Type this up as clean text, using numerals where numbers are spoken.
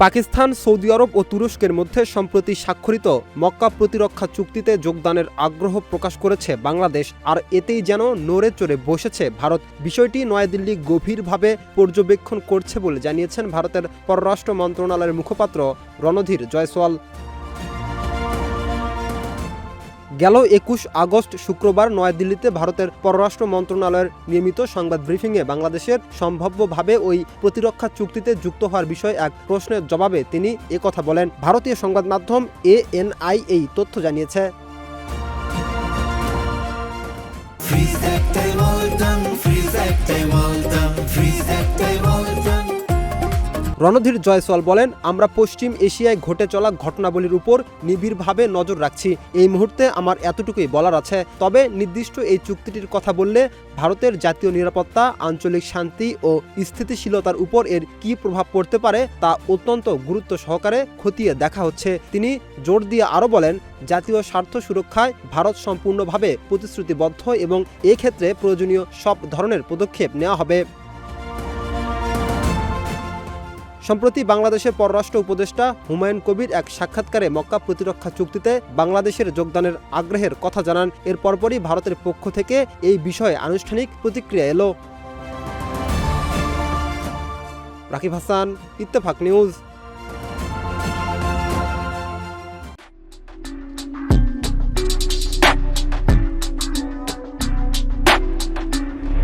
Pakistan, Saudi আরব ও তুরস্কের মধ্যে সম্প্রতি স্বাক্ষরিত মক্কা প্রতিরক্ষা চুক্তিতে যোগদানের আগ্রহ প্রকাশ করেছে বাংলাদেশ, আর এতেই যেন নড়ে চড়ে বসেছে ভারত। বিষয়টি নয়াদিল্লি গভীরভাবে পর্যবেক্ষণ করছে বলে জানিয়েছেন ভারতের পররাষ্ট্র মন্ত্রণালয়ের মুখপাত্র রণধীর জয়সওয়াল। গেল ২১ আগস্ট শুক্রবার নয়াদিল্লিতে ভারতের পররাষ্ট্র মন্ত্রণালয়ের নিয়মিত সংবাদ ব্রিফিংয়ে বাংলাদেশের সম্ভাব্যভাবে ওই প্রতিরক্ষা চুক্তিতে যুক্ত হওয়ার বিষয়ে এক প্রশ্নের জবাবে তিনি একথা বলেন। ভারতীয় সংবাদ মাধ্যম ANI এই তথ্য জানিয়েছে। রণধীর জয়সওয়াল বলেন, আমরা পশ্চিম এশিয়ায় ঘটে চলা ঘটনাবলীর উপর নিবিড়ভাবে নজর রাখছি। এই মুহূর্তে আমার এতটুকুই বলার আছে। তবে নির্দিষ্ট এই চুক্তিটির কথা বললে ভারতের জাতীয় নিরাপত্তা, আঞ্চলিক শান্তি ও স্থিতিশীলতার উপর এর কী প্রভাব পড়তে পারে তা অত্যন্ত গুরুত্ব সহকারে খতিয়ে দেখা হচ্ছে। তিনি জোর দিয়ে আরও বলেন, জাতীয় স্বার্থ সুরক্ষায় ভারত সম্পূর্ণভাবে প্রতিশ্রুতিবদ্ধ এবং এক্ষেত্রে প্রয়োজনীয় সব ধরনের পদক্ষেপ নেওয়া হবে। সম্প্রতি বাংলাদেশের পররাষ্ট্র উপদেষ্টা হুমায়ুন কবির এক সাক্ষাৎকারে মক্কা প্রতিরক্ষা চুক্তিতে বাংলাদেশের যোগদানের আগ্রহের কথা জানান। এর পরপরই ভারতের পক্ষ থেকে এই বিষয়ে আনুষ্ঠানিক প্রতিক্রিয়া এলো। রাকিব হাসান, ইত্তেফাক নিউজ।